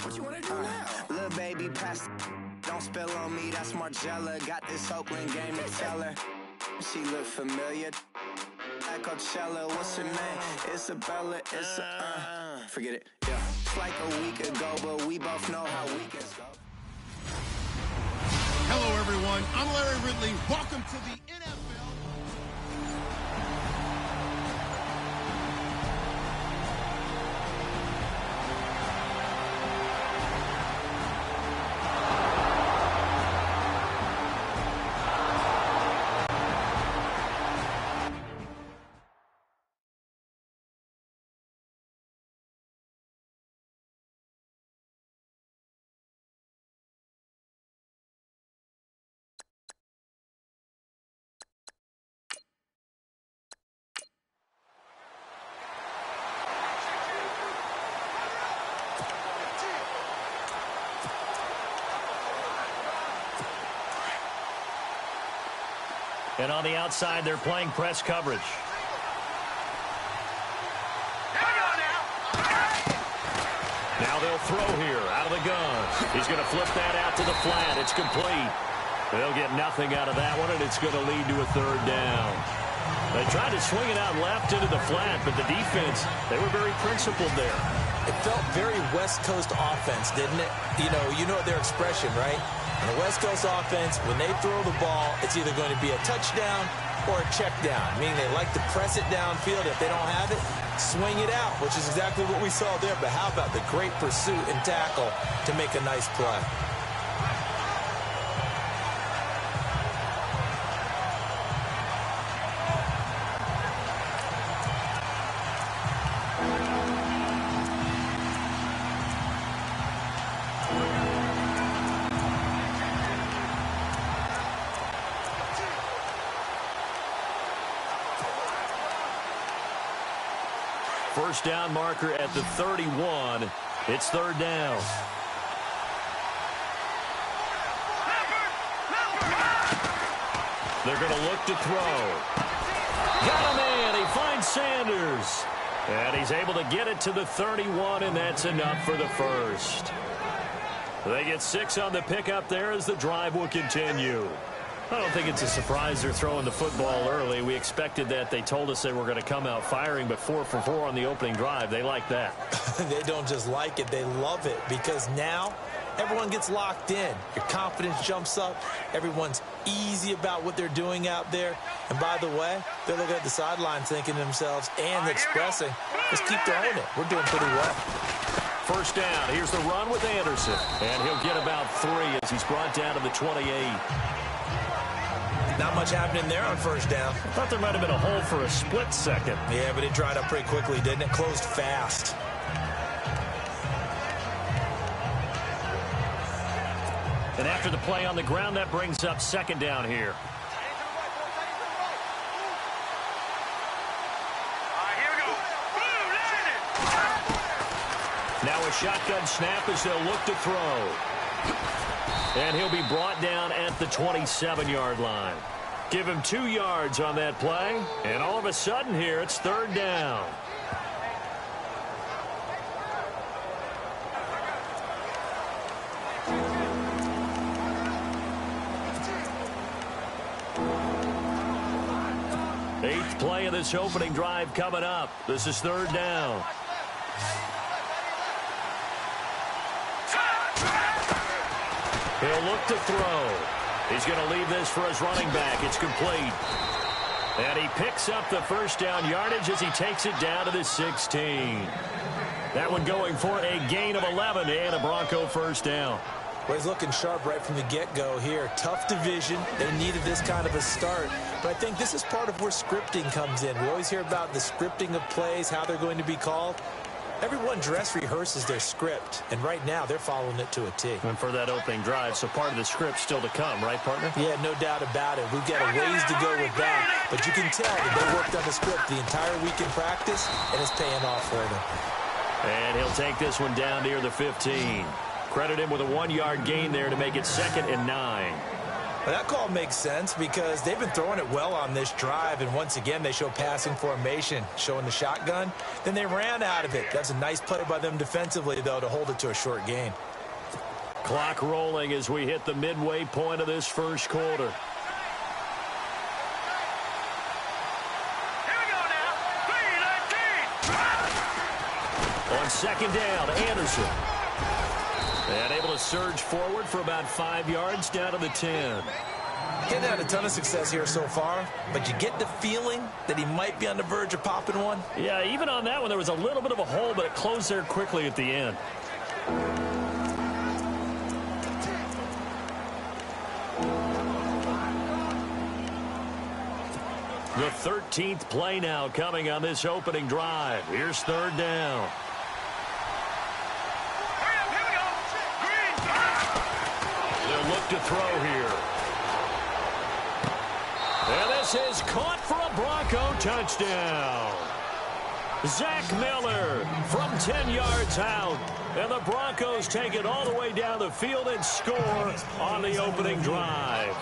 What you want to do now? Little baby, pass. Don't spill on me, that's Margella. Got this Oakland game to tell her. She look familiar. At Coachella, what's her name? Isabella, forget it, yeah. It's like a week ago, but we both know how weekends go. Hello, everyone. I'm Larry Ridley. Welcome to the NFL. And on the outside, they're playing press coverage. Now they'll throw here out of the gun. He's going to flip that out to the flat. It's complete. They'll get nothing out of that one, and it's going to lead to a third down. They tried to swing it out left into the flat, but the defense, they were very principled there. It felt very West Coast offense, didn't it? You know their expression, right? In the West Coast offense, when they throw the ball, it's either going to be a touchdown or a check down, meaning they like to press it downfield. If they don't have it, swing it out, which is exactly what we saw there. But how about the great pursuit and tackle to make a nice play? First down marker at the 31. It's third down. They're going to look to throw. Got a man. He finds Sanders. And he's able to get it to the 31, and that's enough for the first. They get 6 on the pickup there as the drive will continue. I don't think it's a surprise they're throwing the football early. We expected that. They told us they were going to come out firing, but 4 for 4 on the opening drive. They like that. They don't just like it. They love it because now everyone gets locked in. Your confidence jumps up. Everyone's easy about what they're doing out there. And by the way, they're looking at the sidelines thinking to themselves and expressing, let's keep throwing it. We're doing pretty well. First down. Here's the run with Anderson. And he'll get about 3 as he's brought down to the 28. Not much happening there on first down. Thought there might have been a hole for a split second. Yeah, but it dried up pretty quickly, didn't it? Closed fast. And after the play on the ground, that brings up second down here. Now a shotgun snap as they'll look to throw. And he'll be brought down at the 27-yard line. Give him 2 yards on that play. And all of a sudden here, it's third down. Eighth play of this opening drive coming up. This is third down. He'll look to throw. He's going to leave this for his running back. It's complete. And he picks up the first down yardage as he takes it down to the 16. That one going for a gain of 11 and a Bronco first down. Well, he's looking sharp right from the get-go here. Tough division. They needed this kind of a start. But I think this is part of where scripting comes in. We always hear about the scripting of plays, how they're going to be called. Everyone dress rehearses their script, and right now they're following it to a T. And for that opening drive, so part of the script still to come, right, partner? Yeah, no doubt about it. We've got a ways to go with that, but you can tell that they worked on the script the entire week in practice, and it's paying off for them. And he'll take this one down near the 15. Credit him with a 1-yard gain there to make it 2nd and 9. Well, that call makes sense because they've been throwing it well on this drive, and once again they show passing formation, showing the shotgun. Then they ran out of it. That's a nice play by them defensively, though, to hold it to a short gain. Clock rolling as we hit the midway point of this first quarter. On second down, Anderson. And able to surge forward for about 5 yards down to the 10. He hasn't had a ton of success here so far, but you get the feeling that he might be on the verge of popping one. Yeah, even on that one, there was a little bit of a hole, but it closed there quickly at the end. The 13th play now coming on this opening drive. Here's third down. They'll look to throw here. And this is caught for a Bronco touchdown. Zach Miller from 10 yards out. And the Broncos take it all the way down the field and score on the opening drive.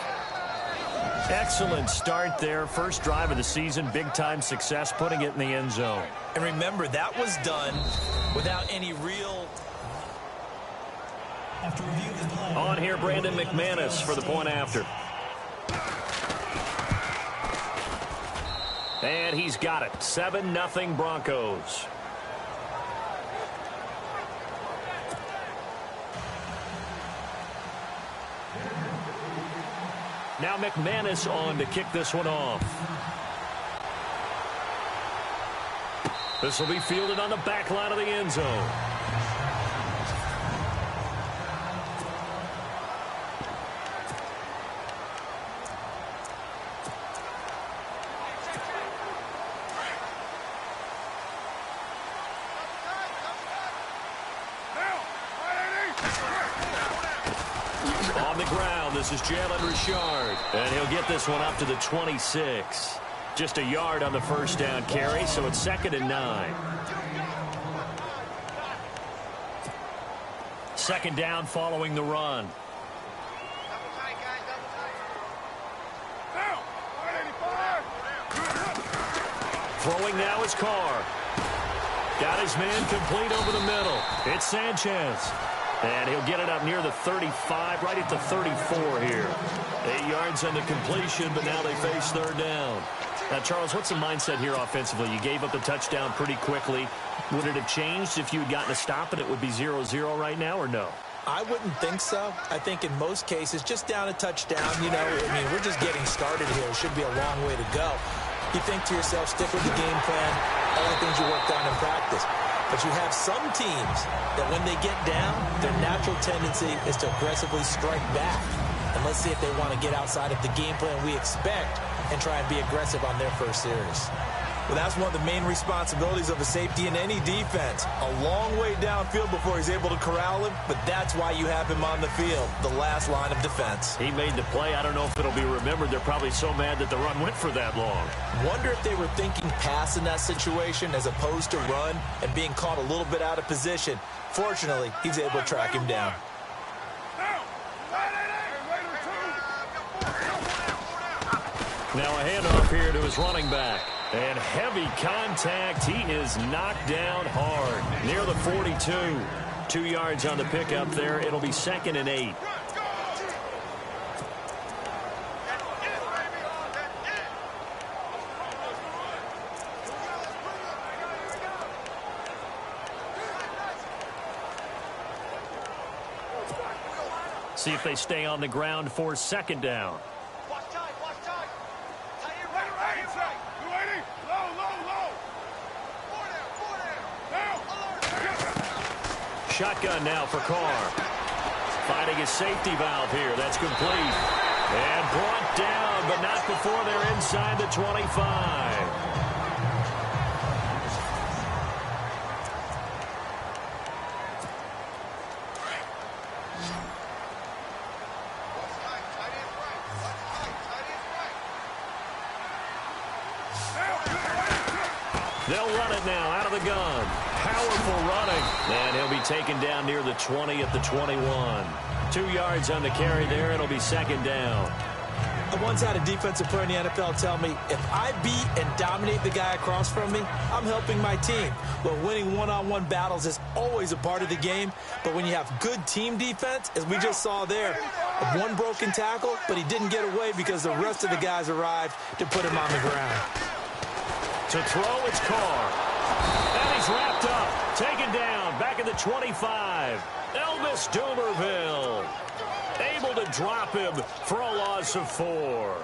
Excellent start there. First drive of the season. Big-time success putting it in the end zone. And remember, that was done without any real... On here, Brandon McManus for the point after. And he's got it. 7-0 Broncos. Now McManus on to kick this one off. This will be fielded on the back line of the end zone. On the ground, this is Jalen Richard. And he'll get this one up to the 26. Just a yard on the first down carry, so it's 2nd and 9. Second down following the run. Throwing now is Carr. Got his man complete over the middle. It's Sanchez. And he'll get it up near the 35, right at the 34 here. 8 yards on the completion, but now they face third down. Now, Charles, what's the mindset here offensively? You gave up the touchdown pretty quickly. Would it have changed if you had gotten a stop and it would be 0-0 right now, or no? I wouldn't think so. I think in most cases, just down a touchdown, you know, I mean, we're just getting started here. It should be a long way to go. You think to yourself, stick with the game plan, all the things you worked on in practice. But you have some teams that when they get down, their natural tendency is to aggressively strike back. And let's see if they want to get outside of the game plan we expect and try and be aggressive on their first series. Well, that's one of the main responsibilities of a safety in any defense. A long way downfield before he's able to corral him, but that's why you have him on the field, the last line of defense. He made the play. I don't know if it'll be remembered. They're probably so mad that the run went for that long. Wonder if they were thinking pass in that situation as opposed to run and being caught a little bit out of position. Fortunately, he's able to track him down. Now a handoff here to his running back. And heavy contact. He is knocked down hard. Near the 42. 2 yards on the pickup there. It'll be 2nd and 8. See if they stay on the ground for 2nd down. Shotgun now for Carr. Finding his safety valve here. That's complete. And brought down, but not before they're inside the 25. They'll run it now out of the gun. Powerful running. And he'll be taken down near the 20 at the 21. 2 yards on the carry there. It'll be 2nd down. I once had a defensive player in the NFL tell me, if I beat and dominate the guy across from me, I'm helping my team. Well, winning one-on-one battles is always a part of the game, but when you have good team defense, as we just saw there, one broken tackle, but he didn't get away because the rest of the guys arrived to put him on the ground. To throw, it's Carr. And he's wrapped up, taken down, back at the 25. Elvis Dumerville able to drop him for a loss of 4.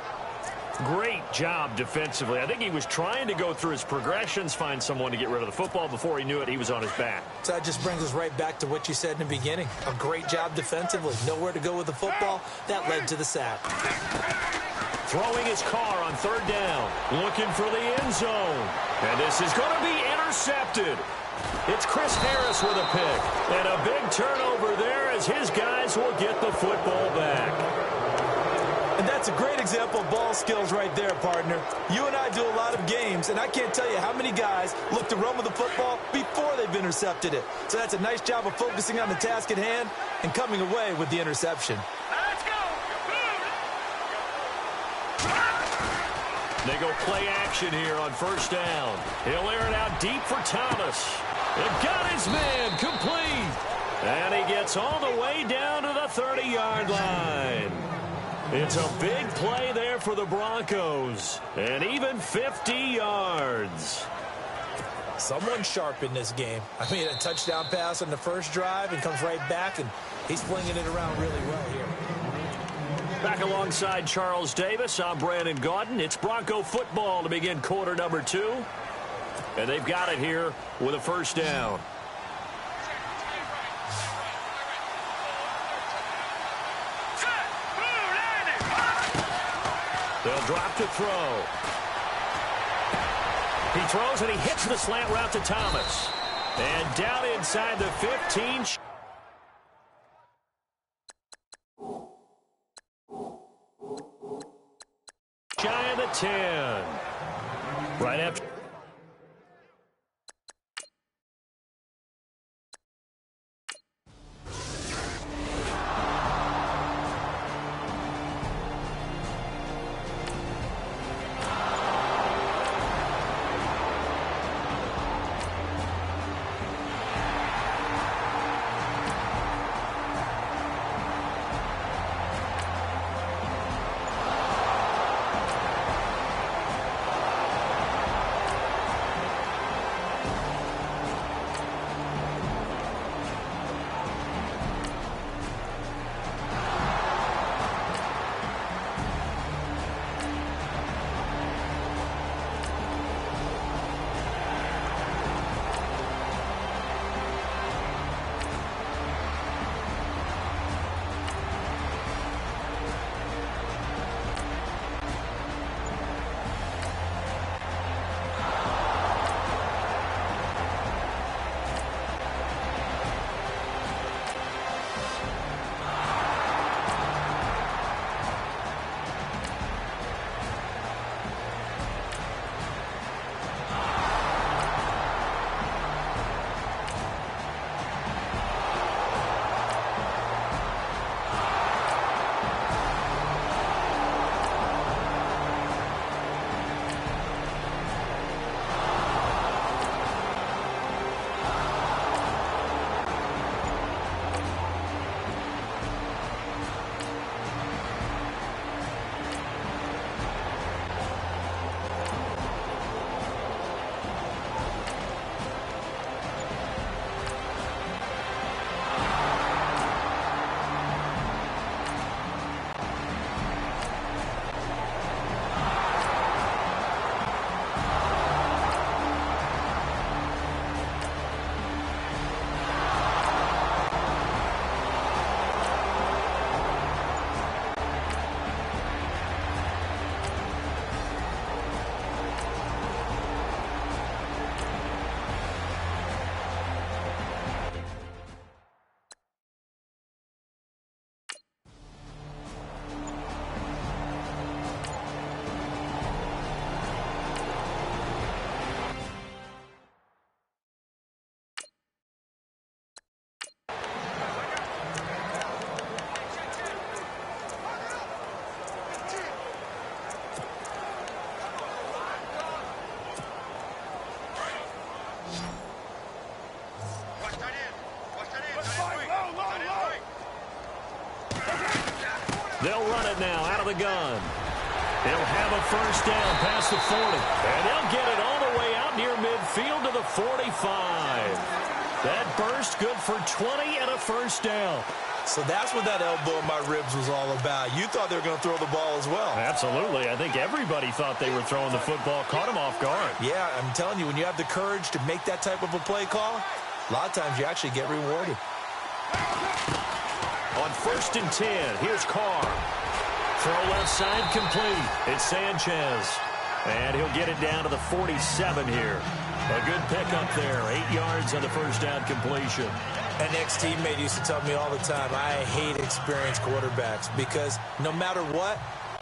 Great job defensively. I think he was trying to go through his progressions, find someone to get rid of the football. Before he knew it, he was on his back. So that just brings us right back to what you said in the beginning. A great job defensively. Nowhere to go with the football. That led to the sack. Throwing his Carr on 3rd down. Looking for the end zone. And this is going to be intercepted. It's Chris Harris with a pick. And a big turnover there as his guys will get the football back. And that's a great example of ball skills right there, partner. You and I do a lot of games, and I can't tell you how many guys look to run with the football before they've intercepted it. So that's a nice job of focusing on the task at hand and coming away with the interception. They go play action here on 1st down. He'll air it out deep for Thomas. It got his man complete. And he gets all the way down to the 30-yard line. It's a big play there for the Broncos. And even 50 yards. Someone sharp in this game. I mean, a touchdown pass on the first drive and comes right back, and he's flinging it around really well here. Back alongside Charles Davis, I'm Brandon Gaudin. It's Bronco football to begin quarter number 2. And they've got it here with a 1st down. They'll drop to throw. He throws and he hits the slant route to Thomas. And down inside the 15. Shy of the 10. Right after. They'll run it now out of the gun. He'll have a first down past the 40. And they'll get it all the way out near midfield to the 45. That burst good for 20 and a first down. So that's what that elbow in my ribs was all about. You thought they were going to throw the ball as well. Absolutely. I think everybody thought they were throwing the football. Caught him off guard. Yeah, I'm telling you, when you have the courage to make that type of a play call, a lot of times you actually get rewarded. On 1st and 10, here's Carr. Throw left side complete. It's Sanchez. And he'll get it down to the 47 here. A good pickup there. 8 yards on the first down completion. An ex-teammate used to tell me all the time, I hate experienced quarterbacks because no matter what,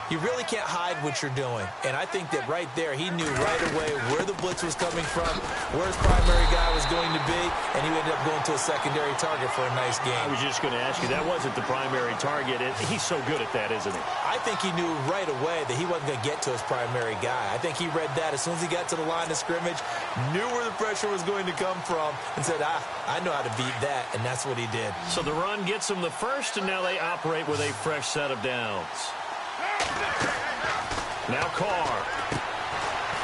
you really can't hide what you're doing. And I think that right there, he knew right away where the blitz was coming from, where his primary guy was going to be, and he ended up going to a secondary target for a nice game. I was just going to ask you, that wasn't the primary target. He's so good at that, isn't he? I think he knew right away that he wasn't going to get to his primary guy. I think he read that as soon as he got to the line of scrimmage, knew where the pressure was going to come from, and said, I know how to beat that, and that's what he did. So the run gets him the first, and now they operate with a fresh set of downs. Now Carr.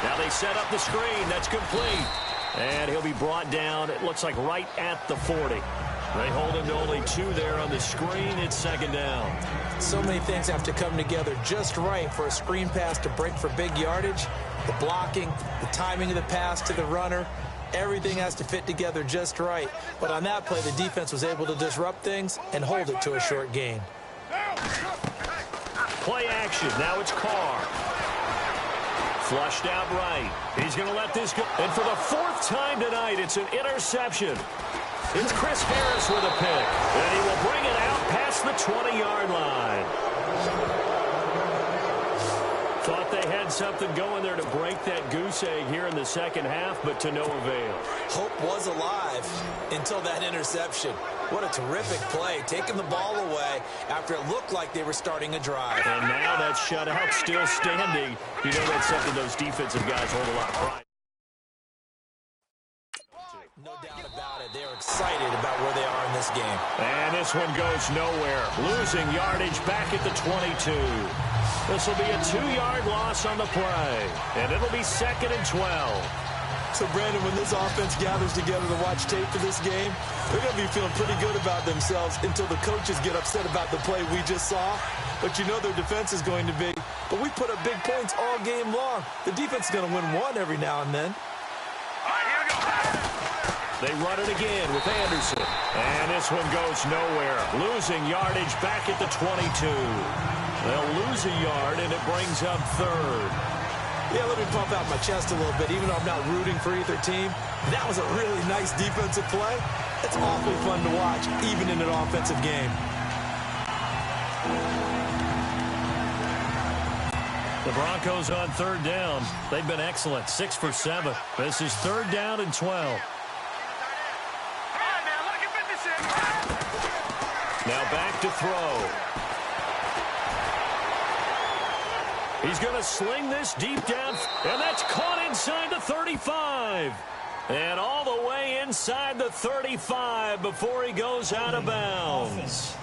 Now they set up the screen. That's complete. And he'll be brought down, it looks like right at the 40. They hold him to only 2 there on the screen. It's 2nd down. So many things have to come together just right for a screen pass to break for big yardage. The blocking, the timing of the pass to the runner, everything has to fit together just right. But on that play, the defense was able to disrupt things and hold it to a short gain. Play action. Now it's Carr. Flushed out right. He's going to let this go. And for the 4th time tonight, it's an interception. It's Chris Harris with a pick. And he will bring it out past the 20-yard line. Thought they had something going there to break that goose egg here in the second half, but to no avail. Hope was alive until that interception. What a terrific play, taking the ball away after it looked like they were starting a drive. And now that shutout still standing. You know that's something those defensive guys hold a lot of pride. No doubt about it. They're excited about where they are in this game. And this one goes nowhere. Losing yardage back at the 22. This will be a 2-yard loss on the play. And it'll be 2nd and 12. So, Brandon, when this offense gathers together to watch tape for this game, they're going to be feeling pretty good about themselves until the coaches get upset about the play we just saw. But you know their defense is going to be, but we put up big points all game long. The defense is going to win one every now and then. They run it again with Anderson. And this one goes nowhere. Losing yardage back at the 22. They'll lose a yard, and it brings up 3rd. Yeah, let me pump out my chest a little bit, even though I'm not rooting for either team. That was a really nice defensive play. It's awfully fun to watch, even in an offensive game. The Broncos on 3rd down. They've been excellent, 6 for 7. This is 3rd down and 12. Now back to throw. He's going to sling this deep down, and that's caught inside the 35. And all the way inside the 35 before he goes out of bounds.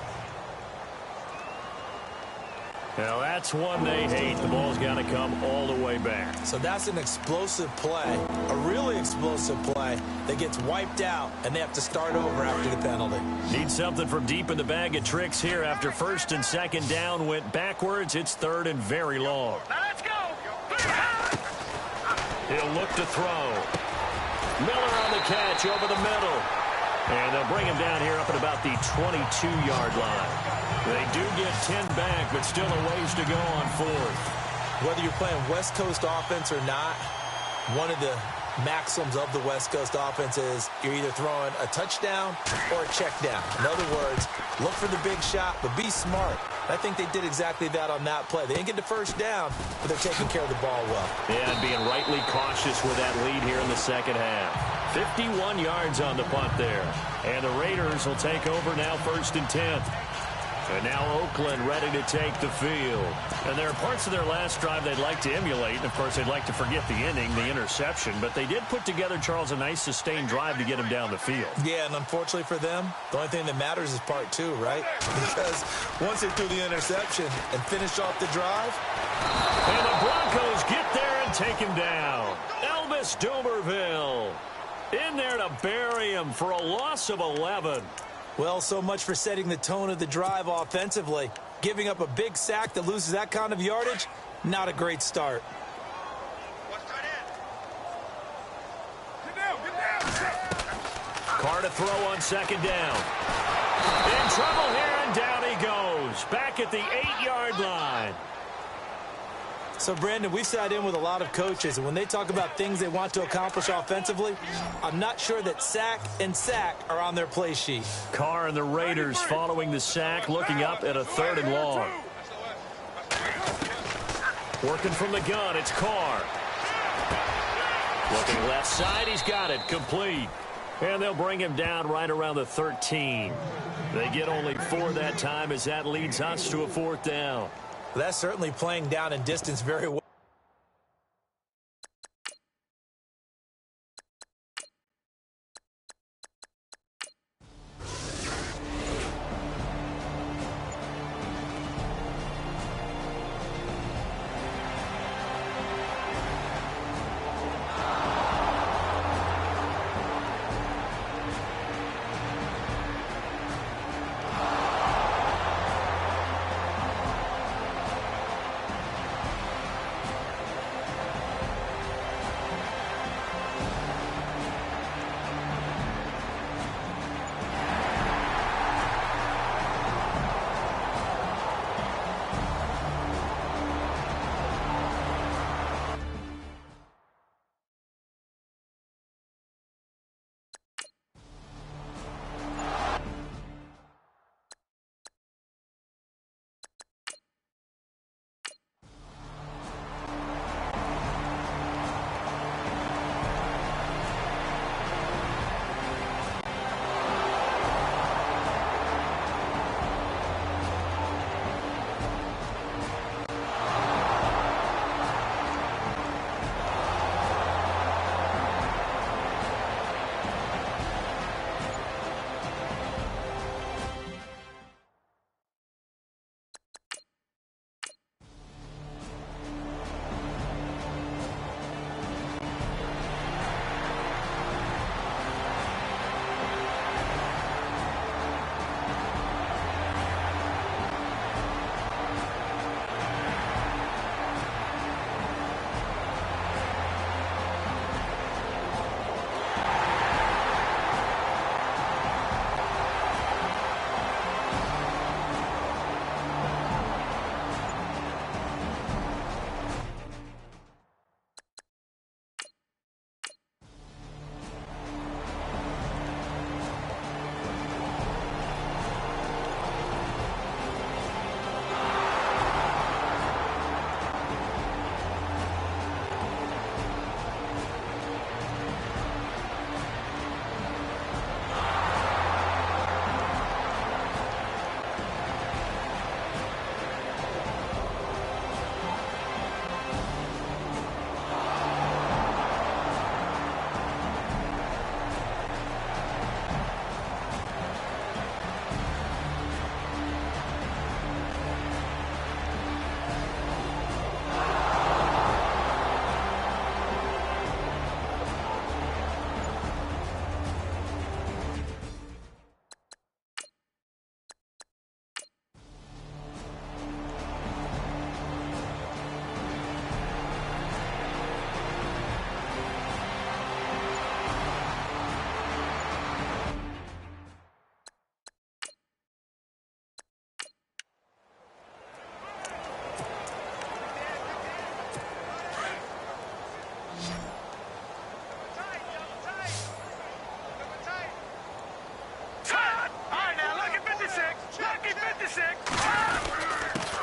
Now that's one they hate. The ball's got to come all the way back. So that's an explosive play, a really explosive play that gets wiped out, and they have to start over after the penalty. Need something from deep in the bag of tricks here. After 1st and 2nd down went backwards, it's 3rd and very long. Now let's go. He'll look to throw. Miller on the catch over the middle. And they'll bring him down here up at about the 22-yard line. They do get 10 back, but still a ways to go on 4th. Whether you're playing West Coast offense or not, one of the maxims of the West Coast offense is you're either throwing a touchdown or a check down. In other words, look for the big shot, but be smart. I think they did exactly that on that play. They didn't get the first down, but they're taking care of the ball well. Yeah, and being rightly cautious with that lead here in the second half. 51 yards on the punt there. And the Raiders will take over now 1st and 10. And now Oakland ready to take the field. And there are parts of their last drive they'd like to emulate. And, of course, they'd like to forget the inning, the interception. But they did put together, Charles, a nice sustained drive to get him down the field. Yeah, and unfortunately for them, the only thing that matters is part two, right? Because once they threw the interception and finished off the drive. And the Broncos get there and take him down. Elvis Dumerville in there to bury him for a loss of 11. Well, so much for setting the tone of the drive offensively. Giving up a big sack that loses that kind of yardage, not a great start. Carr to throw on second down. In trouble here, and down he goes. Back at the 8-yard line. So, Brandon, we've sat in with a lot of coaches, and when they talk about things they want to accomplish offensively, I'm not sure that sack and sack are on their play sheet. Carr and the Raiders following the sack, looking up at a 3rd and long. Working from the gun, it's Carr. Looking left side, he's got it, complete. And they'll bring him down right around the 13. They get only 4 that time as that leads us to a 4th down. That's certainly playing down in distance very well.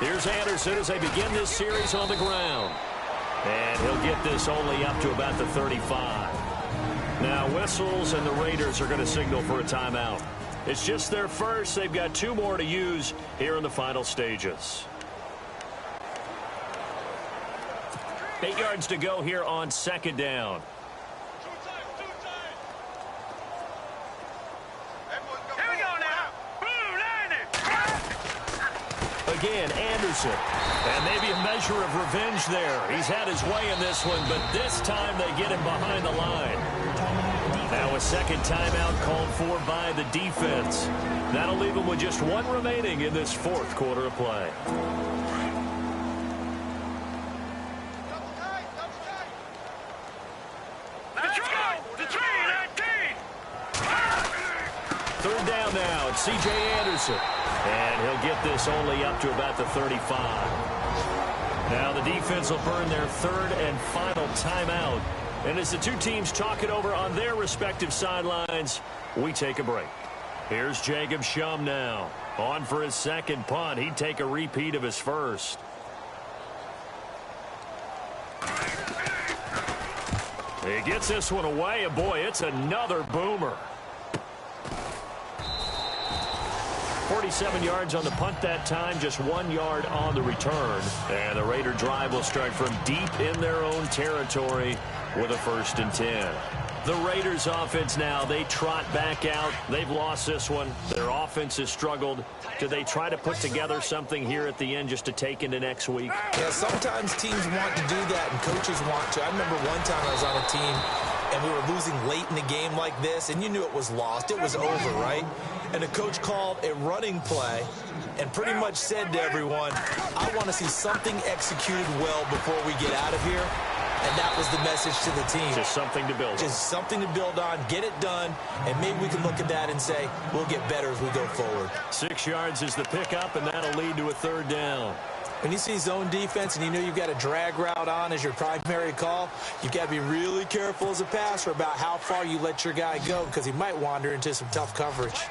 Here's Anderson as they begin this series on the ground. And he'll get this only up to about the 35. Now whistles and the Raiders are going to signal for a timeout. It's just their first. They've got 2 more to use here in the final stages. 8 yards to go here on 2nd down. Again, Anderson. And maybe a measure of revenge there. He's had his way in this one, but this time they get him behind the line. Now a second timeout called for by the defense. That'll leave them with just 1 remaining in this 4th quarter of play. Third down now. It's C.J. Anderson. And he'll get this only up to about the 35. Now the defense will burn their 3rd and final timeout. And as the 2 teams talk it over on their respective sidelines, we take a break. Here's Jacob Shum now. On for his 2nd punt. He'd take a repeat of his 1st. He gets this one away, and boy, it's another boomer. 47 yards on the punt that time, just 1 yard on the return. And the Raider drive will start from deep in their own territory with a 1st and 10. The Raiders offense now, they trot back out. They've lost this one. Their offense has struggled. Do they try to put together something here at the end just to take into next week? Yeah, sometimes teams want to do that and coaches want to. I remember one time I was on a team and we were losing late in the game like this, and you knew it was lost. It was over, right? And the coach called a running play and pretty much said to everyone, I want to see something executed well before we get out of here. And that was the message to the team. Just something to build on. Just something to build on, get it done, and maybe we can look at that and say, we'll get better as we go forward. 6 yards is the pickup, and that'll lead to a 3rd down. When you see zone defense and you know you've got a drag route on as your primary call, you've got to be really careful as a passer about how far you let your guy go because he might wander into some tough coverage.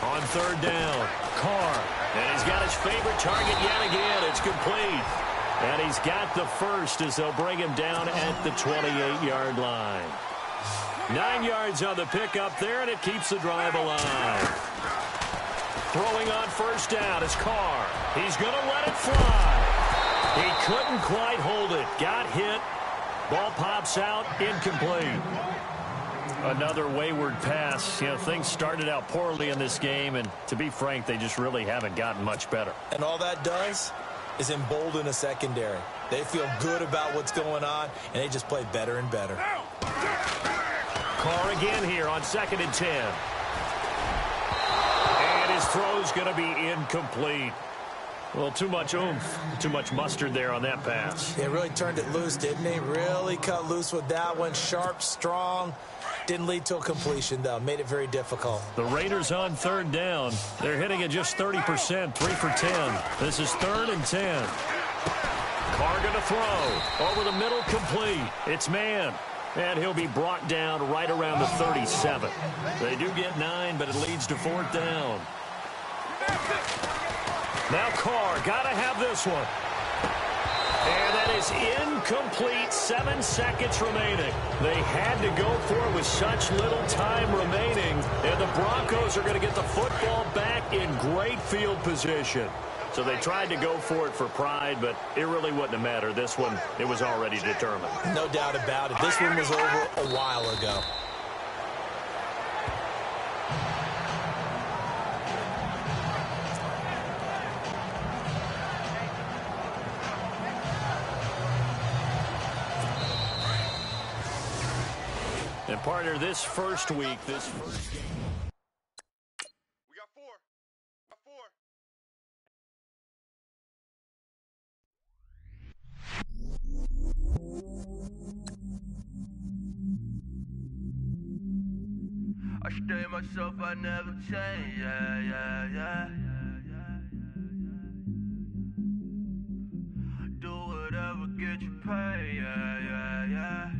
On 3rd down, Carr. And he's got his favorite target yet again. It's complete. And he's got the 1st as they'll bring him down at the 28-yard line. 9 yards on the pickup there, and it keeps the drive alive. Throwing on 1st down is Carr. He's going to let it fly. He couldn't quite hold it. Got hit. Ball pops out. Incomplete. Another wayward pass. You know, things started out poorly in this game, and to be frank, they just really haven't gotten much better. And all that does is embolden a secondary. They feel good about what's going on, and they just play better and better. Carr again here on 2nd and 10. And his throw's going to be incomplete. Well, too much oomph, too much mustard there on that pass. They really turned it loose, didn't they? Really cut loose with that one. Sharp, strong. Didn't lead to a completion, though. Made it very difficult. The Raiders on 3rd down. They're hitting at just 30%, 3 for 10. This is 3rd and 10. Carr going to throw. Over the middle, complete. It's man. And he'll be brought down right around the 37. They do get 9, but it leads to 4th down. Now Carr, got to have this one. And that is incomplete. 7 seconds remaining. They had to go for it with such little time remaining. And the Broncos are going to get the football back in great field position. So they tried to go for it for pride, but it really wouldn't have mattered. This one, it was already determined. No doubt about it. This one was over a while ago. And partner, this first week, this first game. We got 4. I stay myself, I never change, yeah. Do whatever, get you paid, yeah.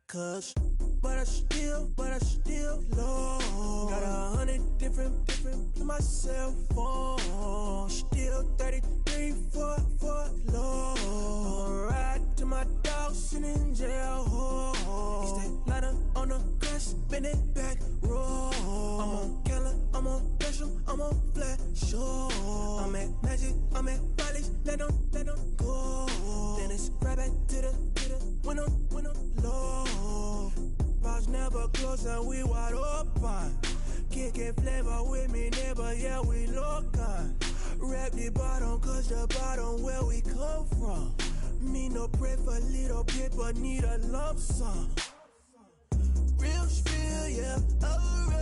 Cause, but I still low. Got 100 different in my cell phone. Still 33 for low. I'ma ride to my dog's sitting in jail. He stay lighter on the grass, spin it back, roll. I'm on Keller, I'm on Gresham, I'm on Flat Shore. I'm at Magic, I'm at Bally's, let them go. Then it's right back to the when I'm low. Bars never close and we wide open. Kicking flavor with me, neighbor, yeah, we local. Rap the bottom, cause the bottom where we come from. Me no pray for little paper, need a lump sum. Real spill, yeah, alright.